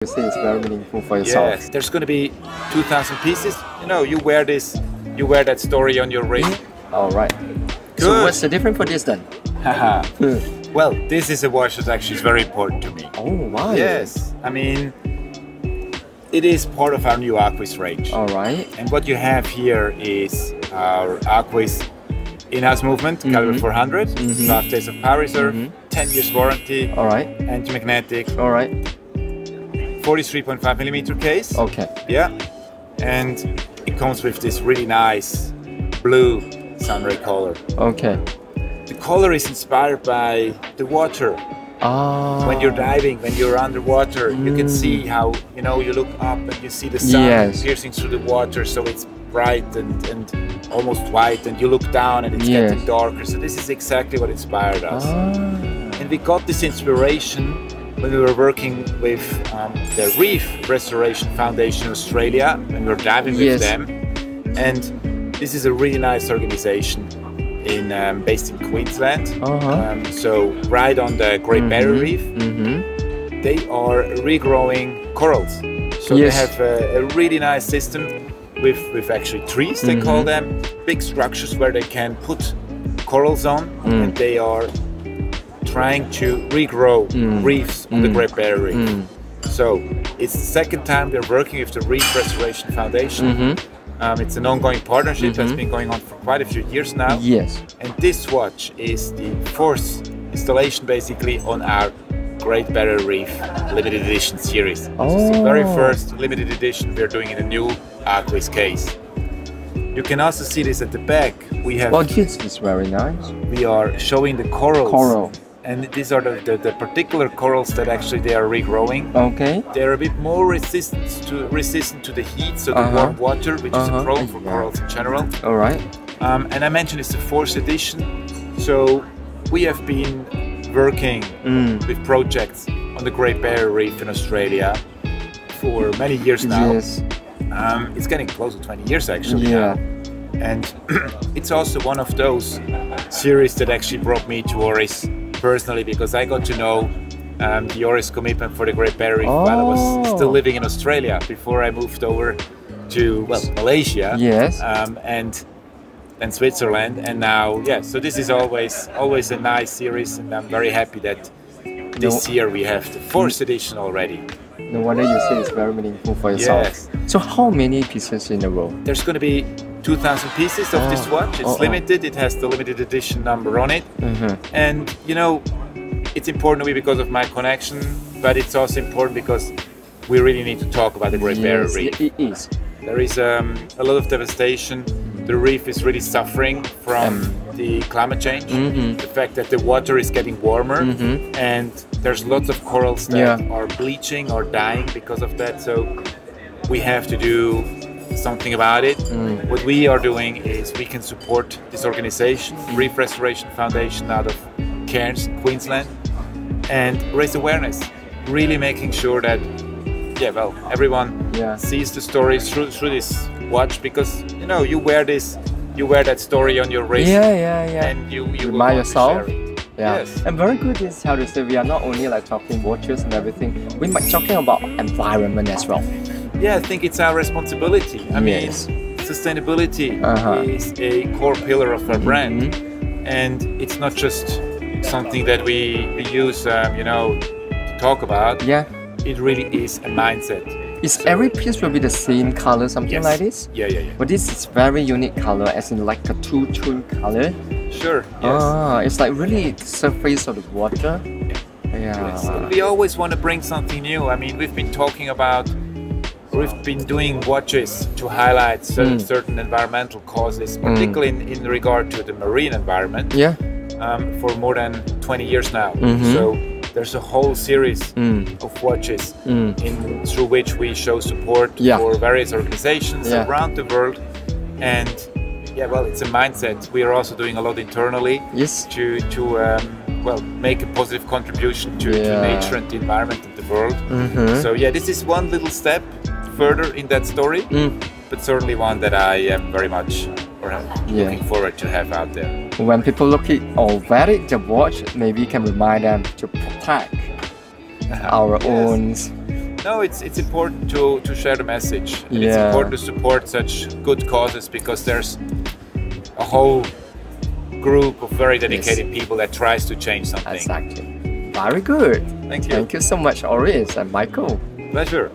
You say it's very meaningful for yourself. Yes, there's going to be 2,000 pieces. You know, you wear this, you wear that story on your wrist. All right. Good. So what's the difference for this then? Well, this is a watch that actually is very important to me. Oh, why? Yes, I mean, it is part of our new Aquis range. All right. And what you have here is our Aquis in-house movement, Calibre 400, 5 days of power reserve, 10 years warranty, All right. anti-magnetic, All right. 43.5mm case. Okay. Yeah, and it comes with this really nice blue sunray color. Okay. The color is inspired by the water. Ah. When you're diving, when you're underwater, you can see how, you know, you look up and you see the sun piercing through the water, so it's bright and almost white, and you look down and it's getting darker. So this is exactly what inspired us. And we got this inspiration when we were working with the Reef Restoration Foundation in Australia, and we were diving with them. And this is a really nice organization based in Queensland. So right on the Great Barrier Reef. They are regrowing corals. So they have a really nice system with actually trees, they call them, big structures where they can put corals on, and they are trying to regrow reefs on the Great Barrier Reef. So it's the second time we're working with the Reef Restoration Foundation. It's an ongoing partnership that's been going on for quite a few years now. Yes. And this watch is the fourth installation basically on our Great Barrier Reef limited edition series. This is the very first limited edition we're doing in a new Aquis case. You can also see this at the back. We have. Well, this is very nice. We are showing the corals. And these are the particular corals that actually they are regrowing. Okay. They're a bit more resistant to the heat, so the warm water, which is a problem for corals in general. All right. And I mentioned it's the fourth edition. So we have been working with projects on the Great Barrier Reef in Australia for many years now. Yes. It's getting close to 20 years actually. Yeah. And it's also one of those series that actually brought me to Oris personally, because I got to know the Oris commitment for the Great Barrier Reef while I was still living in Australia before I moved over to Malaysia. Yes. And Switzerland, and now so this is always a nice series, and I'm very happy that this year we have the fourth edition already. No wonder you say it's very meaningful for yourself. Yes. So how many pieces in a row? There's going to be 2,000 pieces of this watch. It's limited. It has the limited edition number on it. And you know, it's important to me because of my connection, but it's also important because we really need to talk about the Great Barrier Reef. It is. There is a lot of devastation. The reef is really suffering from the climate change, the fact that the water is getting warmer, and there's lots of corals that are bleaching or dying because of that. So we have to do something about it. What we are doing is we can support this organization, Reef Restoration Foundation out of Cairns, Queensland, and raise awareness, really making sure that everyone sees the stories through this watch, because you know, you wear that story on your wrist, and you remind yourself. Yes. And very good is how to say we are not only like talking watches and everything, we might talking about environment as well. Yeah, I think it's our responsibility. I mean, sustainability is a core pillar of our brand, and it's not just something that we use, you know, to talk about. Yeah. It really is a mindset. Is every piece will be the same color, something like this? Yeah. But this is very unique color, as in like a two-tone color. Sure. Yes. It's like really surface of the water. Yes. We always want to bring something new. I mean, we've been doing watches to highlight certain environmental causes, particularly in regard to the marine environment. Yeah. For more than 20 years now. So there's a whole series of watches through which we show support for various organizations around the world. And it's a mindset. We are also doing a lot internally to make a positive contribution to nature and the environment and the world. So this is one little step further in that story, but certainly one that I am very much looking forward to have out there. When people look at or wear it, the watch, maybe can remind them to protect our own No, it's important to share the message. And it's important to support such good causes because there's a whole group of very dedicated people that tries to change something. Exactly. Very good. Thank you. Thank you so much, Oris and Michael. Pleasure.